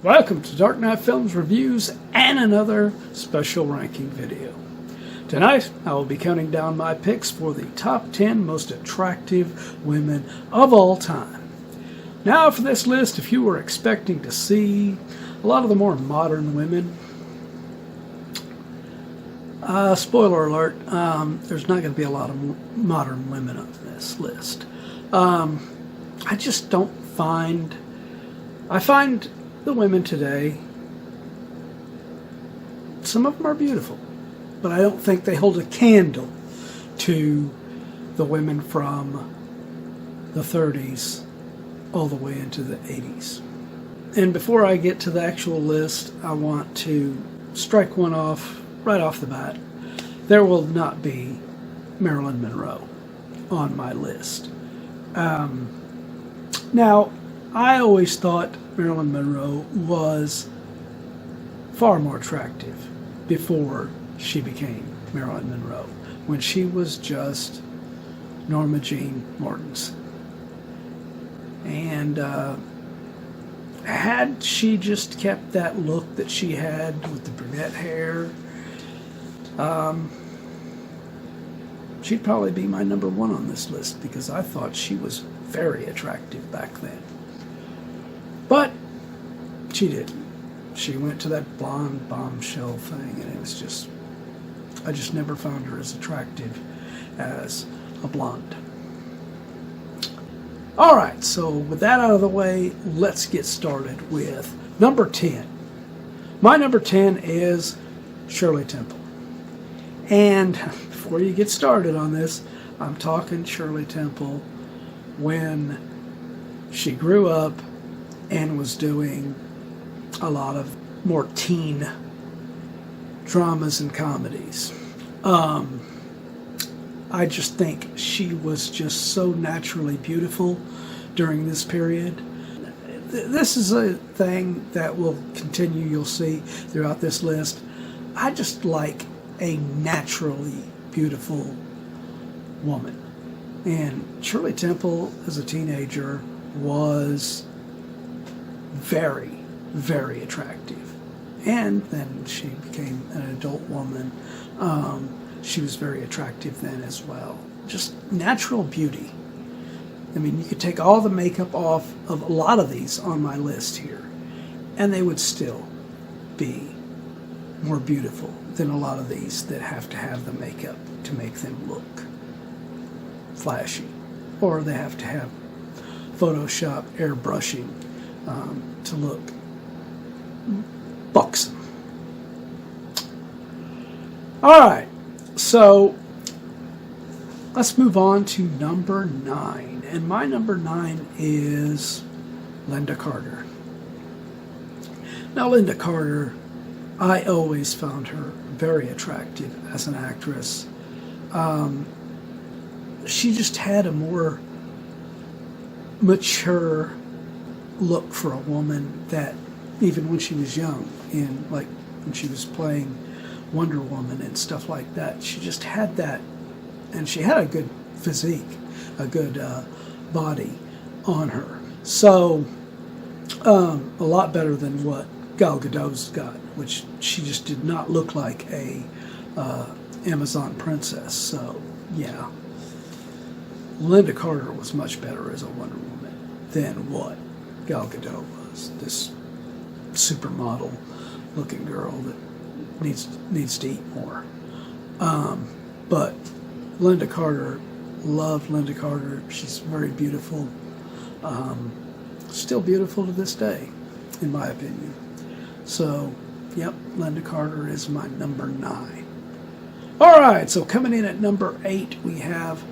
Welcome to Dark Knight Films Reviews and another special ranking video. Tonight, I will be counting down my picks for the top 10 most attractive women of all time. Now for this list, if you were expecting to see a lot of the more modern women, spoiler alert, there's not going to be a lot of modern women on this list. I just don't find... I find the women today, some of them are beautiful, but I don't think they hold a candle to the women from the 30s all the way into the 80s. And before I get to the actual list, I want to strike one off right off the bat. There will not be Marilyn Monroe on my list. Now, I always thought Marilyn Monroe was far more attractive before she became Marilyn Monroe, when she was just Norma Jean Mortensen. And had she just kept that look that she had with the brunette hair, she'd probably be my number one on this list, because I thought she was very attractive back then. But she didn't. She went to that blonde bombshell thing, and it was just, I just never found her as attractive as a blonde. All right, so with that out of the way, let's get started with number 10. My number 10 is Shirley Temple. And before you get started on this, I'm talking Shirley Temple when she grew up and was doing a lot of more teen dramas and comedies. I just think she was just so naturally beautiful during this period. This is a thing that will continue, you'll see throughout this list. I just like a naturally beautiful woman. And Shirley Temple, as a teenager, was very, very attractive. And then she became an adult woman. She was very attractive then as well. Just natural beauty. I mean, you could take all the makeup off of a lot of these on my list here, and they would still be more beautiful than a lot of these that have to have the makeup to make them look flashy, or they have to have Photoshop airbrushing to look buxom. All right, so let's move on to number 9, and my number 9 is Lynda Carter. Now, Lynda Carter, I always found her very attractive as an actress. She just had a more mature look for a woman, that even when she was young, in like when she was playing Wonder Woman and stuff like that, she just had that, and she had a good physique, a good body on her. So a lot better than what Gal Gadot's got, which she just did not look like a Amazon princess. So yeah, Lynda Carter was much better as a Wonder Woman than what Gal Gadot was, this supermodel looking girl that needs to eat more. But Lynda Carter, loved Lynda Carter. She's very beautiful, still beautiful to this day, in my opinion. So, yep, Lynda Carter is my number 9. All right, so coming in at number 8, we have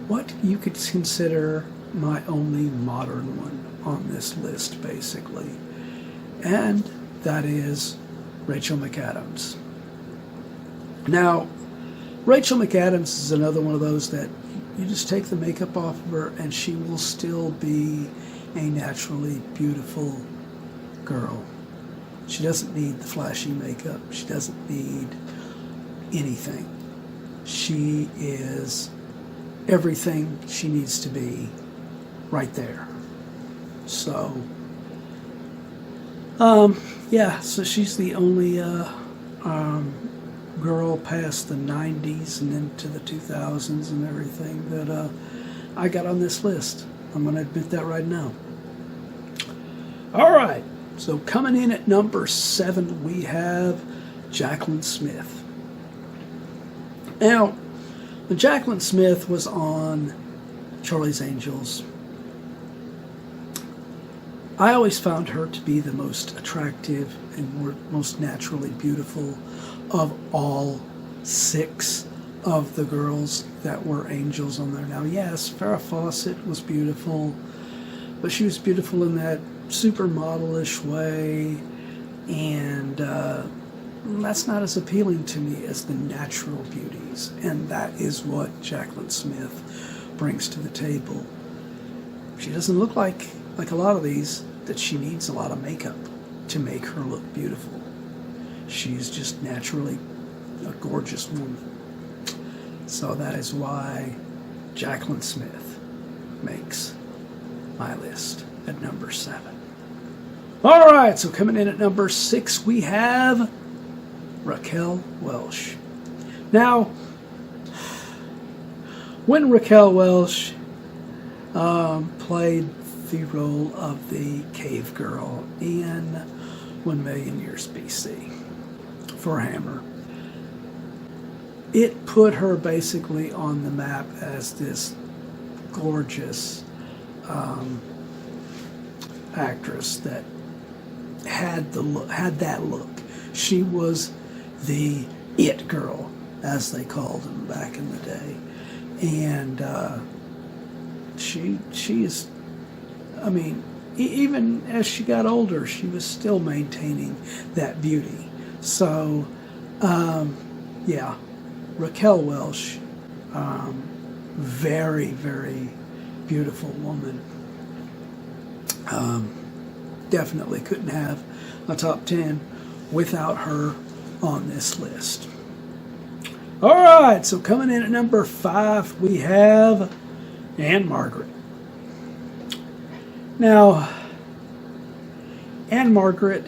what you could consider my only modern one on this list, basically, and that is Rachel McAdams. Now, Rachel McAdams is another one of those that you just take the makeup off of her and she will still be a naturally beautiful girl. She doesn't need the flashy makeup. She doesn't need anything. She is everything she needs to be right there. So Yeah, so she's the only girl past the 90s and into the 2000s and everything that I got on this list. I'm going to admit that right now. All right, so coming in at number 7, we have Jacqueline Smith. Now, when Jacqueline Smith was on Charlie's Angels, I always found her to be the most attractive and most naturally beautiful of all 6 of the girls that were angels on there. Now, yes, Farrah Fawcett was beautiful, but she was beautiful in that supermodel-ish way, and that's not as appealing to me as the natural beauties, and that is what Jacqueline Smith brings to the table. She doesn't look like a lot of these, that she needs a lot of makeup to make her look beautiful. She's just naturally a gorgeous woman. So that is why Jacqueline Smith makes my list at number 7. All right, so coming in at number 6, we have Raquel Welch. Now, when Raquel Welch played the role of the cave girl in 1,000,000 Years BC for Hammer, it put her basically on the map as this gorgeous actress that had that look. She was the it girl, as they called them back in the day, and she is. I mean, even as she got older, she was still maintaining that beauty. So, yeah, Raquel Welch, very, very beautiful woman. Definitely couldn't have a top 10 without her on this list. All right, so coming in at number 5, we have Ann-Margret. Now, Ann-Margret,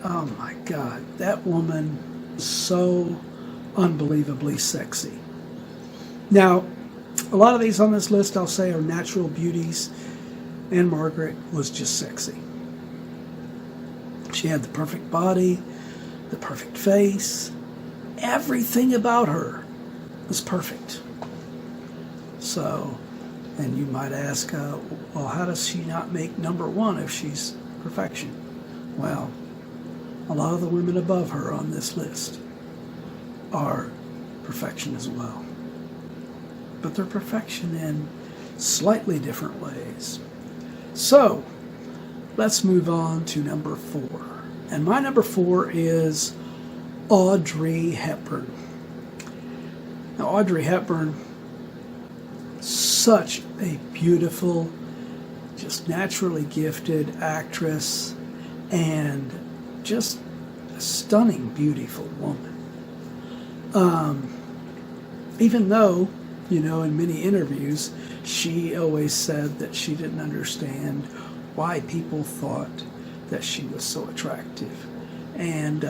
oh my God, that woman is so unbelievably sexy. Now, a lot of these on this list I'll say are natural beauties. Ann-Margret was just sexy. She had the perfect body, the perfect face. Everything about her was perfect. So, and you might ask, well, how does she not make number 1 if she's perfection? Well, a lot of the women above her on this list are perfection as well. But they're perfection in slightly different ways. So, let's move on to number 4. And my number 4 is Audrey Hepburn. Now, Audrey Hepburn, such a beautiful, just naturally gifted actress, and just a stunning, beautiful woman. Even though, you know, in many interviews, she always said that she didn't understand why people thought that she was so attractive. And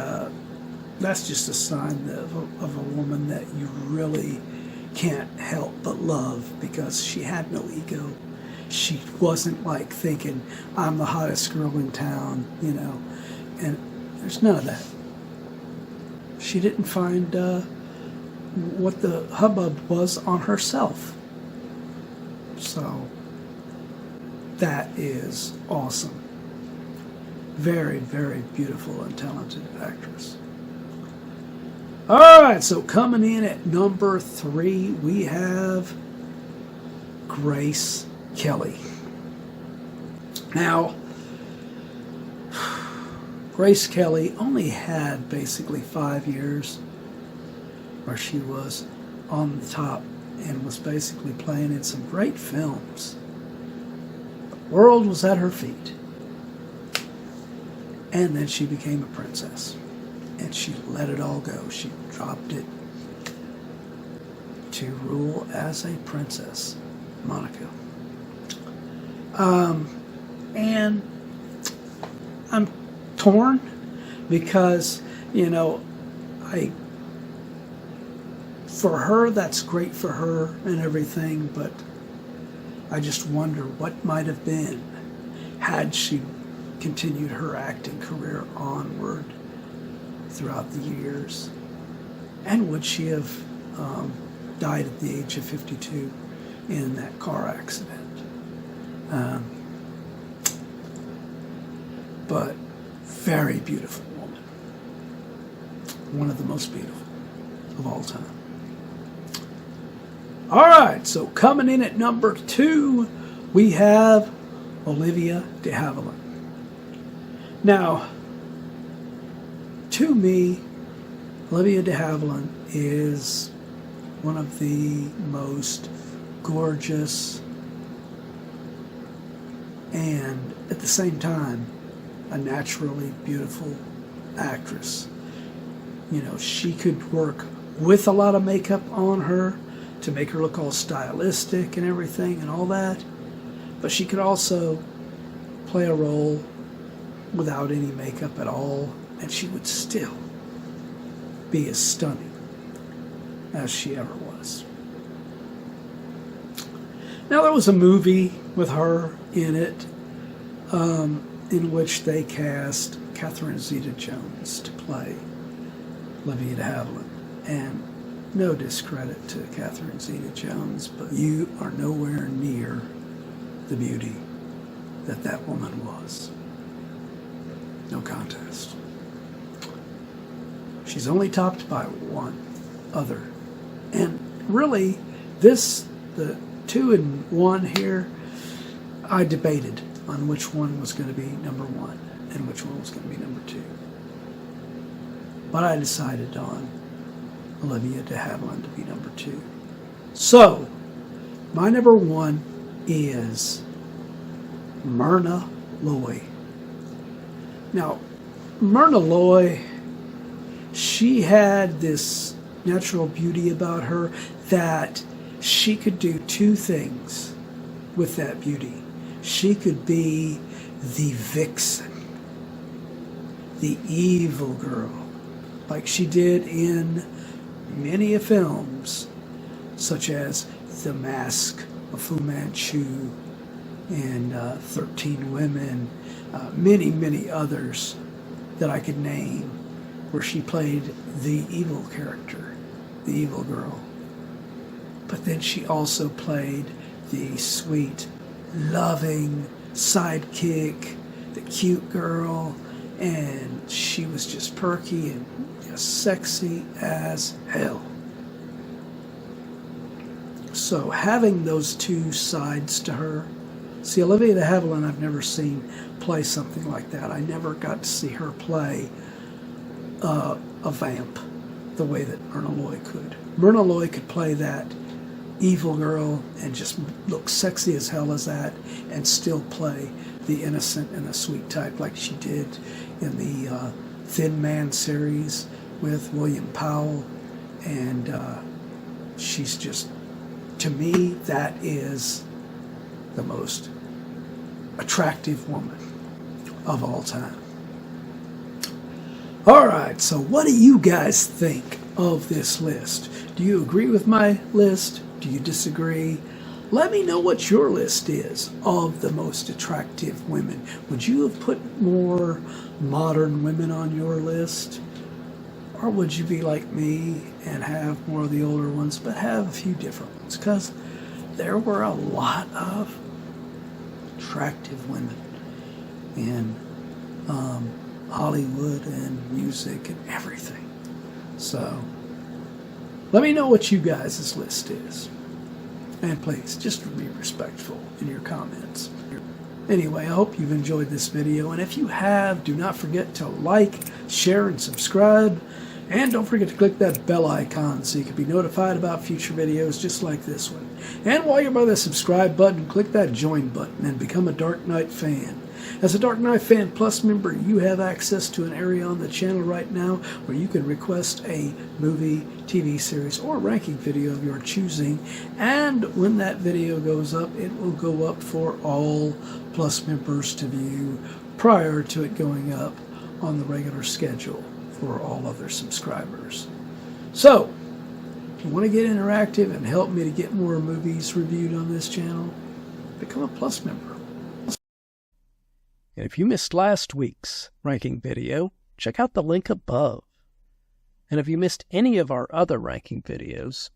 that's just a sign of a woman that you really can't help but love, because she had no ego. She wasn't like thinking, I'm the hottest girl in town, you know, and there's none of that. She didn't find what the hubbub was on herself. So that is awesome. Very, very beautiful and talented actress. All right, so coming in at number 3, we have Grace Kelly. Now, Grace Kelly only had basically 5 years where she was on the top and was basically playing in some great films. The world was at her feet. And then she became a princess. And she let it all go. She dropped it to rule as a princess, Monaco. And I'm torn because, you know, for her, that's great for her and everything, but I just wonder what might have been had she continued her acting career onward throughout the years. And would she have died at the age of 52 in that car accident? But very beautiful woman. One of the most beautiful of all time. All right, so coming in at number 2, we have Olivia de Havilland. Now, to me, Olivia de Havilland is one of the most gorgeous and, at the same time, a naturally beautiful actress. You know, she could work with a lot of makeup on her to make her look all stylistic and everything and all that, but she could also play a role without any makeup at all, and she would still be as stunning as she ever was. Now, there was a movie with her in it in which they cast Catherine Zeta-Jones to play Olivia de Havilland, and no discredit to Catherine Zeta-Jones, but you are nowhere near the beauty that that woman was. No contest. She's only topped by one other. And really, the 2 and 1 here, I debated on which one was going to be number 1 and which one was going to be number 2. But I decided on Olivia de Havilland to be number 2. So, my number 1 is Myrna Loy. Now, Myrna Loy, she had this natural beauty about her that she could do 2 things with that beauty. She could be the vixen, the evil girl, like she did in many films, such as The Mask of Fu Manchu and 13 Women, many others that I could name, where she played the evil character, the evil girl. But then she also played the sweet, loving sidekick, the cute girl, and she was just perky and just sexy as hell. So having those 2 sides to her, see, Olivia de Havilland I've never seen play something like that. I never got to see her play a vamp the way that Myrna Loy could. Myrna Loy could play that evil girl and just look sexy as hell as that, and still play the innocent and the sweet type like she did in the Thin Man series with William Powell. And she's just, to me, that is the most attractive woman of all time. All right, so what do you guys think of this list? Do you agree with my list? Do you disagree? Let me know what your list is of the most attractive women. Would you have put more modern women on your list? Or would you be like me and have more of the older ones, but have a few different ones? Because there were a lot of attractive women in Hollywood and music and everything. So let me know what you guys' list is. And please, just be respectful in your comments. Anyway, I hope you've enjoyed this video, and if you have, do not forget to like, share, and subscribe. And don't forget to click that bell icon so you can be notified about future videos just like this one. And while you're by the subscribe button, click that join button and become a Dark Knight fan. As a Dark Knight Fan Plus member, you have access to an area on the channel right now where you can request a movie, TV series, or ranking video of your choosing. And when that video goes up, it will go up for all Plus members to view prior to it going up on the regular schedule for all other subscribers. So, if you want to get interactive and help me to get more movies reviewed on this channel, become a Plus member. And if you missed last week's ranking video, check out the link above. And if you missed any of our other ranking videos,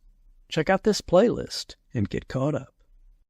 check out this playlist and get caught up.